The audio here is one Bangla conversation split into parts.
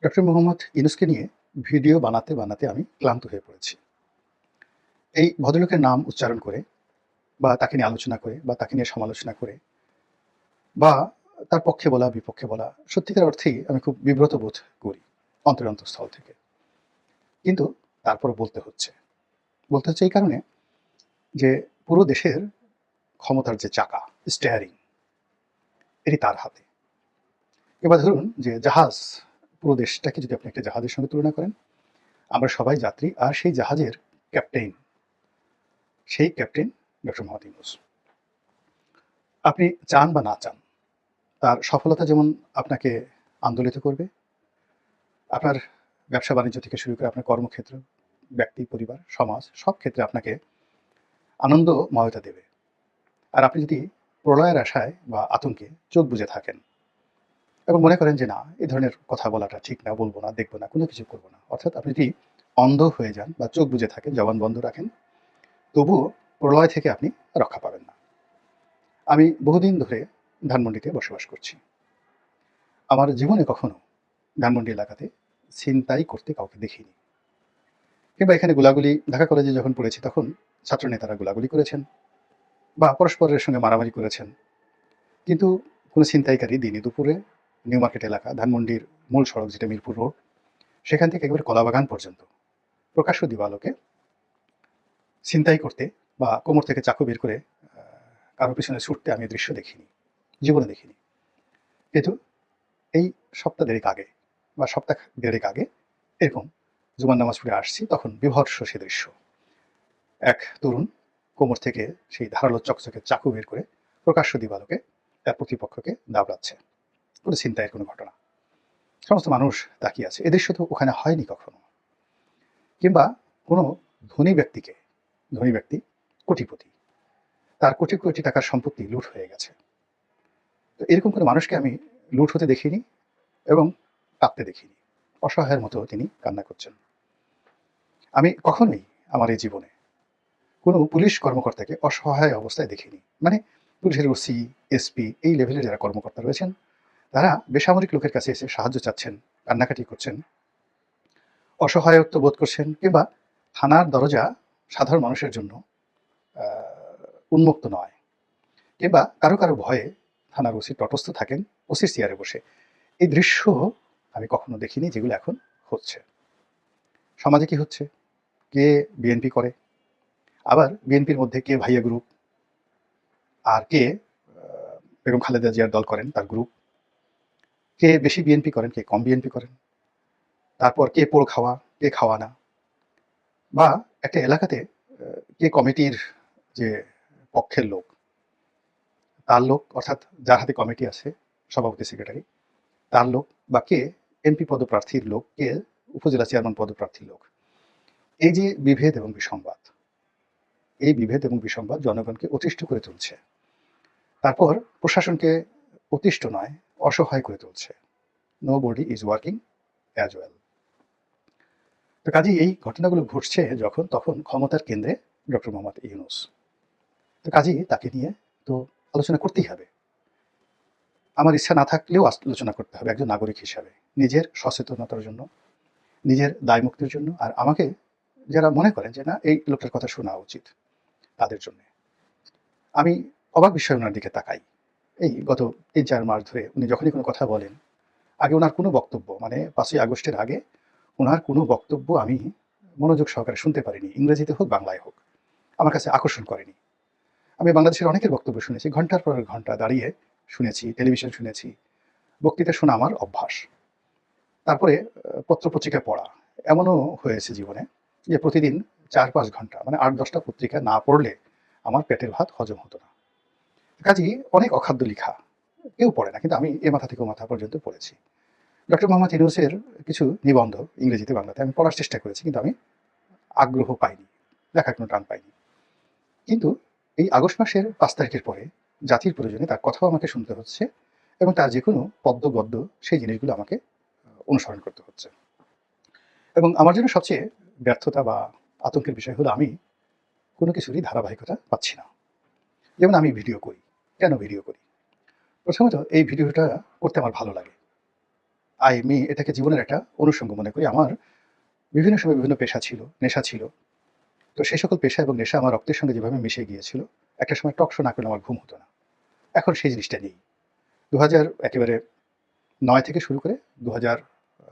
ডক্টর মোহাম্মদ ইউনূসকে নিয়ে ভিডিও বানাতে, বানাতে আমি ক্লান্ত হয়ে পড়েছি। এই ভদ্রলোকের নাম উচ্চারণ করে বা তাকে নিয়ে আলোচনা করে বা তাকে নিয়ে সমালোচনা করে বা তার পক্ষে বলা, বিপক্ষে বলা সত্যিকার অর্থেই আমি খুব বিব্রত বোধ করি অন্তরস্থল থেকে। কিন্তু তারপরও বলতে হচ্ছে। বলতে হচ্ছে এই কারণে যে পুরো দেশের ক্ষমতার যে চাকা, স্টিয়ারিং এটি তার হাতে। এবার ধরুন যে জাহাজ, পুরো দেশটাকে যদি আপনি একটা জাহাজের সঙ্গে তুলনা করেন, আমরা সবাই যাত্রী আর সেই জাহাজের ক্যাপ্টেন, সেই ক্যাপ্টেন ডক্টর মোহাম্মদ ইউনূস। আপনি চান বা না চান, তার সফলতা যেমন আপনাকে আন্দোলিত করবে, আপনার ব্যবসা-বাণিজ্য থেকে শুরু করে আপনার কর্মক্ষেত্র, ব্যক্তি, পরিবার, সমাজ সব ক্ষেত্রে আপনাকে আনন্দময়তা দেবে। আর আপনি যদি প্রলয়ের আশায় বা আতঙ্কে চোখ বুজে থাকেন এবং মনে করেন যে না, এ ধরনের কথা বলাটা ঠিক না, বলব না, দেখব না, কোনো কিছু করব না। অর্থাৎ আপনি যদি অন্ধ হয়ে যান বা চোখ বুজে থাকেন, জবান বন্ধ রাখেন, তবুও প্রলয় থেকে আপনি রক্ষা পাবেন না। আমি বহুদিন ধরে ধানমন্ডিতে বসবাস করছি। আমার জীবনে কখনো ধানমন্ডি এলাকাতে ছিনতাই করতে কাউকে দেখিনি। কিংবা এখানে গোলাগুলি, ঢাকা কলেজে যখন পড়েছি তখন ছাত্রনেতারা গোলাগুলি করেছেন বা পরস্পরের সঙ্গে মারামারি করেছেন। কিন্তু কোনো ছিনতাইকারী দিনে দুপুরে নিউ মার্কেট এলাকা, ধানমন্ডির মূল সড়ক যেটা মিরপুর রোড, সেখান থেকে একেবারে কলাবাগান পর্যন্ত প্রকাশ্য দিবালোকে ছিনতাই করতে বা কোমর থেকে চাকু বের করে কারো পিছনে ছুটতে আমি দৃশ্য দেখিনি, জীবনে দেখিনি। কিন্তু এই সপ্তাহ দেড়েক আগে বা সপ্তাহ দেড়েক আগে এরকম জুমার নামাজ পড়ে আসছি, তখন বিভৎস সে দৃশ্য। এক তরুণ কোমর থেকে সেই ধারালো চকচকে চাকু বের করে প্রকাশ্য দিবালোকে তার প্রতিপক্ষকে দাবড়াচ্ছে। কোনো ছিনতাইয়ের কোনো ঘটনা। সমস্ত মানুষ তাকিয়ে আছে। এ দৃশ্য তো ওখানে হয়নি কখনো। কিংবা কোনো ধনী ব্যক্তিকে, ধনী ব্যক্তি কোটিপতি, তার কোটি কোটি টাকার সম্পত্তি লুট হয়ে গেছে। তো এরকম কোনো মানুষকে আমি লুট হতে দেখিনি এবং কাঁদতে দেখিনি। অসহায়ের মতো তিনি কান্না করছেন। আমি কখনোই আমার এই জীবনে কোনো পুলিশ কর্মকর্তাকে অসহায় অবস্থায় দেখিনি। মানে পুলিশের ওসি, এসপি এই লেভেলের যারা কর্মকর্তা রয়েছেন, তারা বেসামরিক লোকের কাছে এসে সাহায্য চাচ্ছেন, কান্নাকাটি করছেন, অসহায়ত্ব বোধ করছেন, কিংবা থানার দরজা সাধারণ মানুষের জন্য উন্মুক্ত নয়, কিংবা কারো কারো ভয়ে থানার ওসি তটস্থ থাকেন ওসির চেয়ারে বসে। এই দৃশ্য আমি কখনো দেখিনি, যেগুলো এখন হচ্ছে। সমাজে কি হচ্ছে? কে বিএনপি করে, আবার বিএনপির মধ্যে কে ভাইয়া গ্রুপ, আর কে বেগম খালেদা জিয়ার দল করেন তার গ্রুপ, কে বেশি বিএনপি করেন, কে কম বিএনপি করেন, তারপর কে পোড় খাওয়া, কে খাওয়া না, বা একটা এলাকাতে কে কমিটির যে পক্ষের লোক, তার লোক, অর্থাৎ যার হাতে কমিটি আছে, সভাপতি, সেক্রেটারি, তার লোক, বা কে এমপি পদপ্রার্থীর লোক, কে উপজেলা চেয়ারম্যান পদপ্রার্থীর লোক। এই যে বিভেদ এবং বিসংবাদ, এই বিভেদ এবং বিসংবাদ জনগণকে অতিষ্ঠ করে তুলছে। তারপর প্রশাসনকে অতিষ্ঠ নয়, অসহায় করে তুলছে। Nobody is working as well. তো কাজেই এই ঘটনাগুলো ঘটছে যখন, তখন ক্ষমতার কেন্দ্রে ডক্টর মোহাম্মদ ইউনূস। তো কাজেই তাকে নিয়ে তো আলোচনা করতেই হবে। আমার ইচ্ছা না থাকলেও আলোচনা করতে হবে একজন নাগরিক হিসাবে, নিজের সচেতনতার জন্য, নিজের দায়মুক্তির জন্য, আর আমাকে যারা মনে করেন যে না এই লোকটার কথা শোনা উচিত, তাদের জন্য। আমি অবাক বিস্ময়ে ওনার দিকে তাকাই। এই গত ৩-৪ মাস ধরে উনি যখনই কোনো কথা বলেন, আগে ওনার কোনো বক্তব্য, মানে ৫ই আগস্টের আগে ওনার কোনো বক্তব্য আমি মনোযোগ সহকারে শুনতে পারিনি, ইংরেজিতে হোক বাংলায় হোক। আমার কাছে আকর্ষণ করেনি। আমি বাংলাদেশের অনেকের বক্তব্য শুনেছি, ঘন্টার পর ঘন্টা দাঁড়িয়ে শুনেছি, টেলিভিশন শুনেছি, বক্তৃতা শোনা আমার অভ্যাস। তারপরে পত্র-পত্রিকা পড়া। এমনও হয়েছে জীবনে যে প্রতিদিন ৪-৫ ঘন্টা, মানে ৮-১০টা পত্রিকা না পড়লে আমার পেটের ভাত হজম হতো না। কাজেই অনেক অখাদ্য লিখা কেউ পড়ে না, কিন্তু আমি এ মাথা থেকে ও মাথা পর্যন্ত পড়েছি। ডক্টর মোহাম্মদ ইউনূসের কিছু নিবন্ধ ইংরেজিতে, বাংলাতে আমি পড়ার চেষ্টা করেছি, কিন্তু আমি আগ্রহ পাইনি, দেখার কোনো টান পাইনি। কিন্তু এই আগস্ট মাসের ৫ তারিখের পরে জাতির প্রয়োজনে তার কথাও আমাকে শুনতে হচ্ছে এবং তার যে কোনো পদ্য গদ্য সেই জিনিসগুলো আমাকে অনুসরণ করতে হচ্ছে। এবং আমার জন্য সবচেয়ে ব্যর্থতা বা আতঙ্কের বিষয় হলো আমি কোনো কিছুরই ধারাবাহিকতা পাচ্ছি না। যেমন আমি ভিডিও করি। কেন ভিডিও করি? প্রথমত এই ভিডিওটা করতে আমার ভালো লাগে। আমি এটাকে জীবনের একটা অনুষঙ্গ মনে করি। আমার বিভিন্ন সময় বিভিন্ন পেশা ছিল, নেশা ছিল। তো সেই সকল পেশা এবং নেশা আমার রক্তের সঙ্গে যেভাবে মিশে গিয়েছিল, একটা সময় টক শো না করলে আমার ঘুম হতো না। এখন সেই জিনিসটা নেই। ২০০০ একেবারে ৯ থেকে শুরু করে ২০০০ আ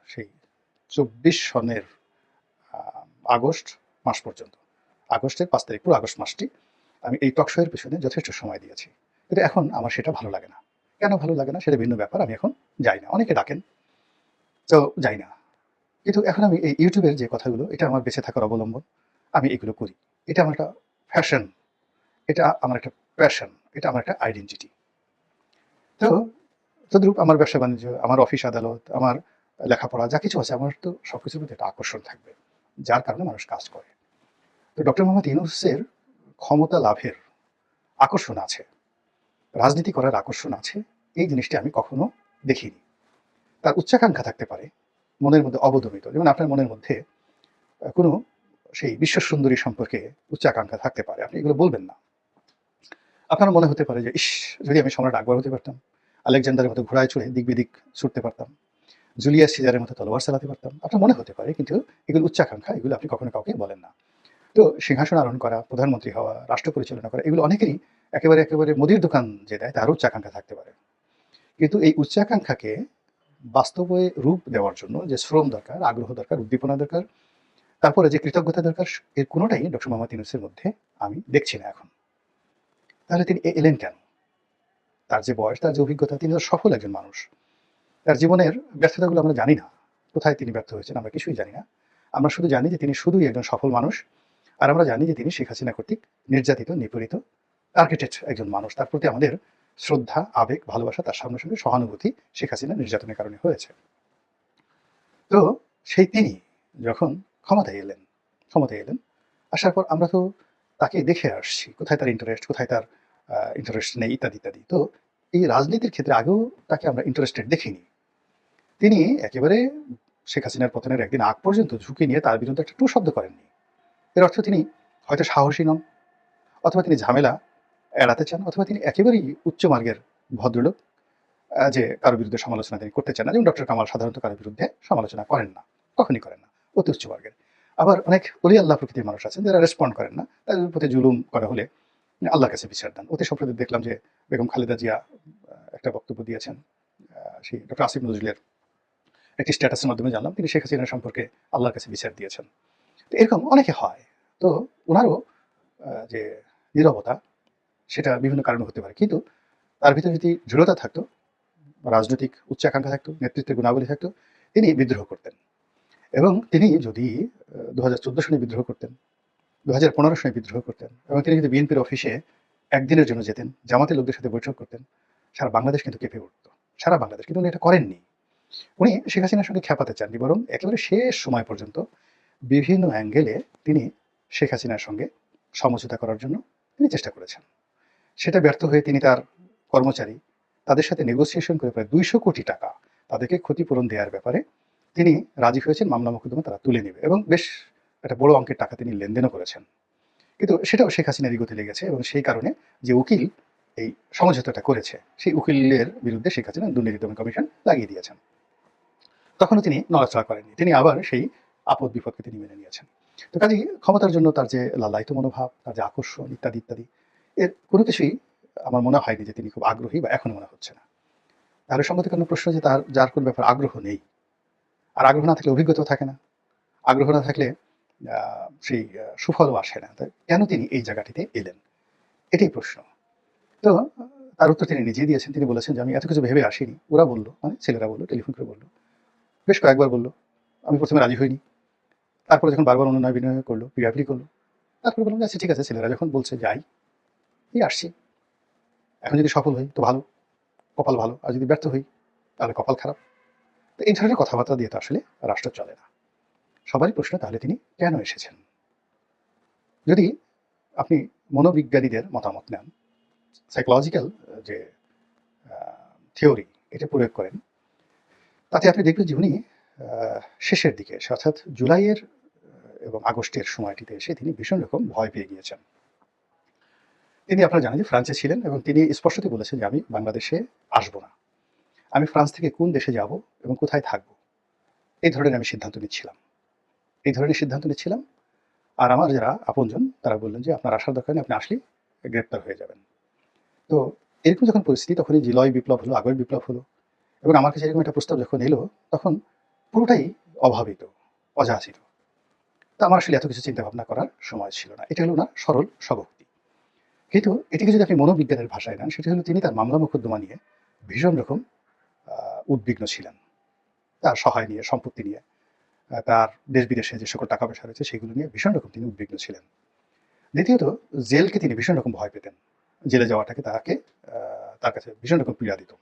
সেই ২৪ সনের আ আগস্ট মাস পর্যন্ত। আগস্টের ৫ তারিখ, পুরো আগস্ট মাসটি আমি এই টক শো এর পেছনে যথেষ্ট সময় দিয়েছি। কিন্তু এখন আমার সেটা ভালো লাগে না। কেন ভালো লাগে না সেটা ভিন্ন ব্যাপার। আমি এখন যাই না। অনেকে ডাকেন, তো যাই না। কিন্তু এখন আমি এই YouTube এর যে কথাগুলো, এটা আমার বেঁচে থাকার অবলম্বন। আমি এগুলো করি। এটা আমার একটা ফ্যাশন, এটা আমার একটা প্যাশন, এটা আমার একটা আইডেন্টিটি। তো তদ্রূপ আমার ব্যবসা-বাণিজ্য, আমার অফিস আদালত, আমার লেখাপড়া যা কিছু আছে, আমার তো সবকিছুর প্রতি একটা আকর্ষণ থাকবে। যার কারণে মানুষ কাজ করে। তো ডক্টর মোহাম্মদ ইউনূসের ক্ষমতা লাভের আকর্ষণ আছে, রাজনীতি করার আকর্ষণ আছে, এই জিনিসটি আমি কখনো দেখিনি। তার উচ্চাকাঙ্ক্ষা থাকতে পারে মনের মধ্যে অবদমিত। যেমন আপনার মনের মধ্যে কোনো সেই বিশ্বসুন্দরী সম্পর্কে উচ্চাকাঙ্ক্ষা থাকতে পারে। আপনি এগুলো বলবেন না। আপনার মনে হতে পারে যে, ইস! যদি আমি সম্রাট আকবর হতে পারতাম, আলেকজান্ডারের মতো ঘোড়ায় চড়ে দিক বিদিক ছুটতে পারতাম, জুলিয়াস সিজারের মতো তলোয়ার চালাতে পারতাম। আপনার মনে হতে পারে, কিন্তু এগুলো উচ্চাকাঙ্ক্ষা, এগুলো আপনি কখনো কাউকে বলেন না। তো সিংহাসন আরোহণ করা, প্রধানমন্ত্রী হওয়া, রাষ্ট্র পরিচালনা করা, এগুলো অনেকেরই একেবারে মুদির দোকান যে দেয় তারও উচ্চাকাঙ্ক্ষা থাকতে পারে। কিন্তু এই উচ্চাকাঙ্ক্ষাকে বাস্তবে রূপ দেওয়ার জন্য যে শ্রম দরকার, আগ্রহ দরকার, উদ্দীপনা দরকার, তারপরে যে কৃতজ্ঞতা দরকার, এর কোনোটাই ডক্টর মোহাম্মদ ইউনূসের মধ্যে আমি দেখছি না এখন। তাহলে তিনি এলেন কেন? তার যে বয়স, তার যে অভিজ্ঞতা, তিনি তো সফল একজন মানুষ। তার জীবনের ব্যর্থতাগুলো আমরা জানি না। কোথায় তিনি ব্যর্থ হয়েছেন আমরা কিছুই জানি না। আমরা শুধু জানি যে তিনি শুধুই একজন সফল মানুষ। আর আমরা জানি যে তিনি শেখ হাসিনা কর্তৃক নির্যাতিত, নিপীড়িত, টার্গেটেড একজন মানুষ। তার প্রতি আমাদের শ্রদ্ধা, আবেগ, ভালোবাসা, তার সঙ্গে সহানুভূতি শেখ হাসিনা নির্যাতনের কারণে হয়েছে। তো সেই তিনি যখন ক্ষমতায় এলেন, আসার পর আমরা তো তাকে দেখে আসছি। কোথায় তার ইন্টারেস্ট, কোথায় তার ইন্টারেস্ট নেই, ইত্যাদি। তো এই রাজনীতির ক্ষেত্রে আগেও তাকে আমরা ইন্টারেস্টেড দেখিনি। তিনি একেবারে শেখ হাসিনার পতনের একদিন আগ পর্যন্ত ঝুঁকি নিয়ে তার বিরুদ্ধে একটা টু শব্দ করেননি। এর অর্থ তিনি হয়তো সাহসী নন, অথবা তিনি ঝামেলা এড়াতে চান, অথবা তিনি একেবারেই উচ্চ মার্গের ভদ্রলোক, যে কারো বিরুদ্ধে সমালোচনা তিনি করতে চান না। যেমন ডক্টর কামাল সাধারণত কারো বিরুদ্ধে সমালোচনা করেন না, কখনই করেন না, অতি উচ্চ মার্গের। আবার অনেক অলি আল্লাহ প্রকৃতির মানুষ আছেন যারা রেসপন্ড করেন না, তাদের প্রতি জুলুম করা হলে আল্লাহর কাছে বিচার দেন। অতি সম্প্রতি দেখলাম যে বেগম খালেদা জিয়া একটা বক্তব্য দিয়েছেন, সেই ডক্টর আসিফ নজরুলের একটি স্ট্যাটাসের মাধ্যমে জানলাম তিনি শেখ হাসিনা সম্পর্কে আল্লাহর কাছে বিচার দিয়েছেন। তো এরকম অনেকে হয়। তো ওনারও যে নীরবতা, সেটা বিভিন্ন কারণে হতে পারে। কিন্তু তার ভিতরে যদি দৃঢ়তা থাকতো, রাজনৈতিক উচ্চাকাঙ্ক্ষা থাকতো, নেতৃত্বের গুণাবলী থাকতো, তিনি বিদ্রোহ করতেন। এবং তিনি যদি ২০১৪ সনে বিদ্রোহ করতেন, ২০১৫ সনে বিদ্রোহ করতেন, এবং তিনি যদি বিএনপির অফিসে একদিনের জন্য যেতেন, জামাতের লোকদের সাথে বৈঠক করতেন, সারা বাংলাদেশ কিন্তু কেঁপে উঠত। সারা বাংলাদেশ। কিন্তু উনি এটা করেননি। উনি শেখ হাসিনার সঙ্গে খেপাতে চাননি, বরং একেবারে শেষ সময় পর্যন্ত বিভিন্ন অ্যাঙ্গেলে তিনি শেখ হাসিনার সঙ্গে সমঝোতা করার জন্য তিনি চেষ্টা করেছেন। সেটা ব্যর্থ হয়ে তিনি তার কর্মচারী, তাদের সাথে নেগোসিয়েশন করে প্রায় ২০০ কোটি টাকা তাদেরকে ক্ষতিপূরণ দেওয়ার ব্যাপারে তিনি রাজি হয়েছেন। মামলা মোকদ্দমা তারা তুলে নেবে এবং বেশ একটা বড় অঙ্কের টাকা তিনি লেনদেনও করেছেন। কিন্তু সেটাও শেখ হাসিনার ইগোতে লেগেছে, এবং সেই কারণে যে উকিল এই সমঝোতাটা করেছে, সেই উকিলের বিরুদ্ধে শেখ হাসিনা দুর্নীতি দমন কমিশন লাগিয়ে দিয়েছেন। তখনও তিনি নড়াচড়া করেননি। তিনি আবার সেই আপদ বিপদকে তিনি মেনে নিয়েছেন। তো কাজেই ক্ষমতার জন্য তার যে লালায়িত মনোভাব, তার যে আকর্ষণ, ইত্যাদি, এর কোনো কিছুই আমার মনে হয়নি যে তিনি খুব আগ্রহী, বা এখনো মনে হচ্ছে না। তাহলে সঙ্গতিপূর্ণ প্রশ্ন যে যার কোনো ব্যাপারে আগ্রহ নেই, আর আগ্রহ না থাকলে অভিজ্ঞতাও থাকে না। আগ্রহ না থাকলে সেই সুফলও আসে না। তো কেন তিনি এই জায়গাটিতে এলেন? এটাই প্রশ্ন। তো তার উত্তর তিনি নিজেই দিয়েছেন। তিনি বলেছেন যে, "আমি এত কিছু ভেবে আসিনি। ওরা বলল, মানে ছেলেরা বলল, টেলিফোন করে বলল। বেশ কয়েকবার বলল। আমি ১ম এ রাজি হইনি। তারপরে যখন বারবার অনুনয় বিনয় করল, পিড়াপিড়ি করল, তারপরে বললাম যে, আচ্ছা ঠিক আছে, ছেলেরা যখন বলছে যাই, এই আসছি। এখন যদি সফল হই তো ভালো, কপাল ভালো। আর যদি ব্যর্থ হই তাহলে কপাল খারাপ।" তো এই ধরনের কথাবার্তা দিয়ে তো আসলে রাষ্ট্র চলে না। সবারই প্রশ্ন, তাহলে তিনি কেন এসেছেন? যদি আপনি মনোবিজ্ঞানীদের মতামত নেন, সাইকোলজিক্যাল যে আ থিওরি, এটা প্রয়োগ করেন, তাতে আপনি দেখবেন যে উনি শেষের দিকে এসে, অর্থাৎ জুলাইয়ের এবং আগস্টের সময়টিতে এসে তিনি ভীষণ রকম ভয় পেয়ে গিয়েছেন। তিনি, আপনারা জানেন যে, ফ্রান্সে ছিলেন এবং তিনি স্পষ্টতই বলেছেন যে, "আমি বাংলাদেশে আসব না।" আমি ফ্রান্স থেকে কোন দেশে যাব এবং কোথায় থাকব, এই ধরনের আমি সিদ্ধান্ত নিচ্ছিলাম। এই ধরনের সিদ্ধান্ত নিচ্ছিলাম। আর আমার যারা আপনজন তারা বললেন যে, "আপনার আসার দরকার নেই, আপনি আসলেই গ্রেপ্তার হয়ে যাবেন।" তো এরকম যখন পরিস্থিতি তখনই জুলাই বিপ্লব হলো, আগস্ট বিপ্লব হলো এবং আমার কাছে এরকম একটা প্রস্তাব যখন এলো তখন পুরোটাই অভাবিত, অযাচিত। তো আমার আসলে এত কিছু চিন্তা ভাবনা করার সময় ছিল না। এটা হলো উনার সরল স্বভাবক্তি। কিন্তু এটিকে যদি আপনি মনোবিজ্ঞানের ভাষায় নেন, সেটা হলো তিনি তার মামলা মোকদ্দমা নিয়ে ভীষণ রকম উদ্বিগ্ন ছিলেন। তার সহায় নিয়ে, সম্পত্তি নিয়ে, তার দেশ-বিদেশে যে সকল টাকা-পয়সা রয়েছে সেগুলো নিয়ে ভীষণ রকম তিনি উদ্বিগ্ন ছিলেন। দ্বিতীয়ত জেলকে তিনি ভীষণ রকম ভয় পেতেন। জেলে যাওয়াটাকে তার কাছে ভীষণ রকম পীড়া দিত।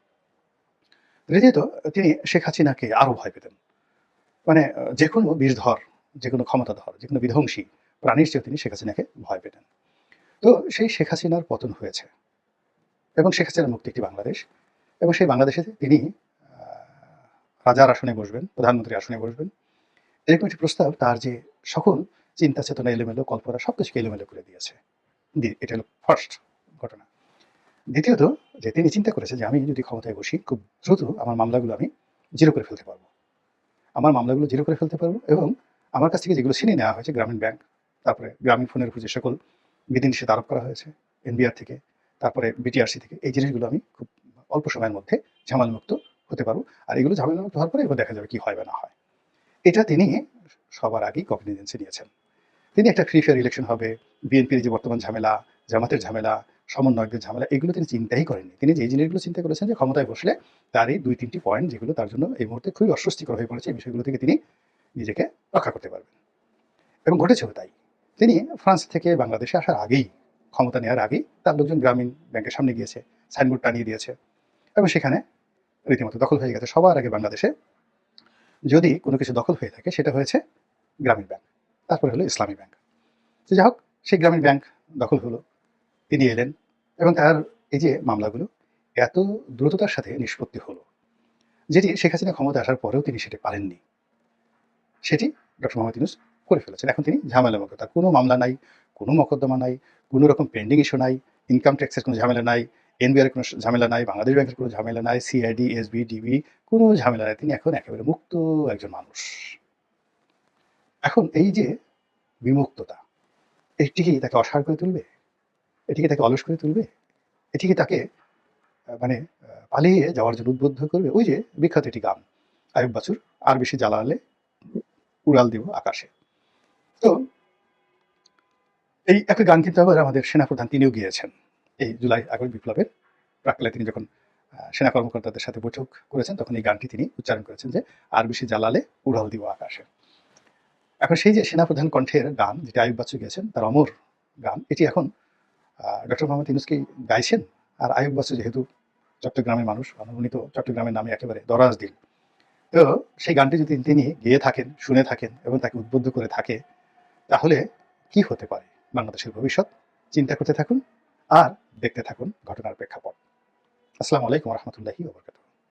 তৃতীয়ত তিনি শেখ হাসিনাকে আরো ভয় পেতেন। মানে যেকোনো বিষধর, যেকোনো ক্ষমতাধর, যেকোনো বিধ্বংসী প্রাণীর চেয়েও তিনি শেখ হাসিনাকে ভয় পেতেন। তো সেই শেখ হাসিনার পতন হয়েছে এবং শেখ হাসিনার মুক্তি একটি বাংলাদেশ এবং সেই বাংলাদেশে তিনি রাজার আসনে বসবেন, প্রধানমন্ত্রীর আসনে বসবেন। এরকম একটি প্রস্তাব তার যে সকল চিন্তা চেতনা এলোমেলো, কল্পনা সবকিছুকে এলোমেলো করে দিয়েছে। এটা হলো ফার্স্ট ঘটনা। দ্বিতীয়ত যে তিনি চিন্তা করেছেন যে আমি যদি ক্ষমতায় বসি খুব দ্রুত আমার মামলাগুলো আমি জিরো করে ফেলতে পারবো। আমার মামলাগুলো জিরো করে ফেলতে পারবো এবং আমার কাছ থেকে যেগুলো ছিনিয়ে নেওয়া হয়েছে গ্রামীণ ব্যাংক, তারপরে গ্রামীণ ফোনের উপর যে সকল বিধিনিষেধ আরোপ করা হয়েছে এনবিআর থেকে, তারপরে বিটিআরসি থেকে, এই জিনিসগুলো আমি খুব অল্প সময়ের মধ্যে ঝামেলামুক্ত হতে পারবো। আর এগুলো ঝামেলামুক্ত হওয়ার পরে এবার দেখা যাবে কি হয় বা না হয়। এটা তিনি সবার আগেই কগনিজেন্সে নিয়েছেন। তিনি একটা ফ্রি ফেয়ার ইলেকশন হবে, বিএনপির যে বর্তমান ঝামেলা, জামাতের ঝামেলা, সমন্বয়কদের ঝামেলা, এগুলো তিনি চিন্তাই করেননি। তিনি যে জিনিসগুলো চিন্তা করেছেন যে ক্ষমতায় বসলে তার এই ২-৩টি পয়েন্ট যেগুলো তার জন্য এই মুহূর্তে খুবই অস্বস্তিকর হয়ে পড়েছে, এই বিষয়গুলো থেকে তিনি নিজেকে রক্ষা করতে পারবেন। এবং ঘটেছেও তাই। তিনি ফ্রান্স থেকে বাংলাদেশে আসার আগেই, ক্ষমতা নেওয়ার আগেই তার লোকজন গ্রামীণ ব্যাংকের সামনে গিয়েছে, সাইনবোর্ড টানিয়ে দিয়েছে এবং সেখানে রীতিমতো দখল হয়ে গেছে। সবার আগে বাংলাদেশে যদি কোনো কিছু দখল হয়ে থাকে সেটা হয়েছে গ্রামীণ ব্যাংক, তারপরে হলো ইসলামী ব্যাংক। তো যাই হোক, সেই গ্রামীণ ব্যাংক দখল হলো, তিনি এলেন এবং তার এই যে মামলাগুলো এত দ্রুততার সাথে নিষ্পত্তি হলো, যেটি শেখ হাসিনা ক্ষমতায় আসার পরেও তিনি সেটি পারেননি। সেটি ডক্টর মোহাম্মদ ইউনূস করে ফেলেছেন। এখন তিনি ঝামেলামুক্ত। তার কোনো মামলা নাই, কোনো মকদ্দমা নাই, কোনো রকম পেন্ডিং ইস্যু নাই, ইনকাম ট্যাক্সের কোনো ঝামেলা নাই, এনবিআর এর কোনো ঝামেলা নাই, বাংলাদেশ ব্যাংকের কোনো ঝামেলা নাই, সিআইডি, এসবি, ডিবি কোনো ঝামেলা নাই। তিনি এখন একেবারে মুক্ত একজন মানুষ। এখন এই যে বিমুক্ততা, এটি কি তাকে অসাড় করে তুলবে? এটি কি তাকে অলস করে তুলবে? এটি কি তাকে মানে পালিয়ে যাওয়ার জন্য উদ্বুদ্ধ করবে? ওই যে বিখ্যাত একটি গান, আইয়ুব বাচ্চুর, "আর বেশি জ্বালালে উড়াল দিব আকাশে।" তো এই একটা গান কিন্তু আবার আমাদের সেনাপ্রধান তিনিও গেয়েছেন। এই জুলাই আগস্ট বিপ্লবের প্রাক্কালে তিনি যখন সেনা কর্মকর্তাদের সাথে বৈঠক করেছেন তখন এই গানটি তিনি উচ্চারণ করেছেন যে, "আর বেশি জ্বালালে উড়াল দিব আকাশে।" এখন সেই যে সেনাপ্রধান কণ্ঠের গান যেটি আইয়ুব বাচ্চু গেয়েছেন, তার অমর গান, এটি এখন ডক্টর মোহাম্মদ ইউনূস কি গাইছেন? আর আইয়ুব বাচ্চু যেহেতু চট্টগ্রামের মানুষ, উনি তো চট্টগ্রামের নামে একেবারে দরাজ দিল। তো সেই গানটি যদি তিনি গেয়ে থাকেন, শুনে থাকেন এবং তাকে উদ্বুদ্ধ করে থাকে, তাহলে কি হতে পারে বাংলাদেশের ভবিষ্যৎ? চিন্তা করতে থাকুন আর দেখতে থাকুন ঘটনার প্রেক্ষাপট। আসসালামু আলাইকুম ওয়া রাহমাতুল্লাহি ওয়া বারাকাতুহু।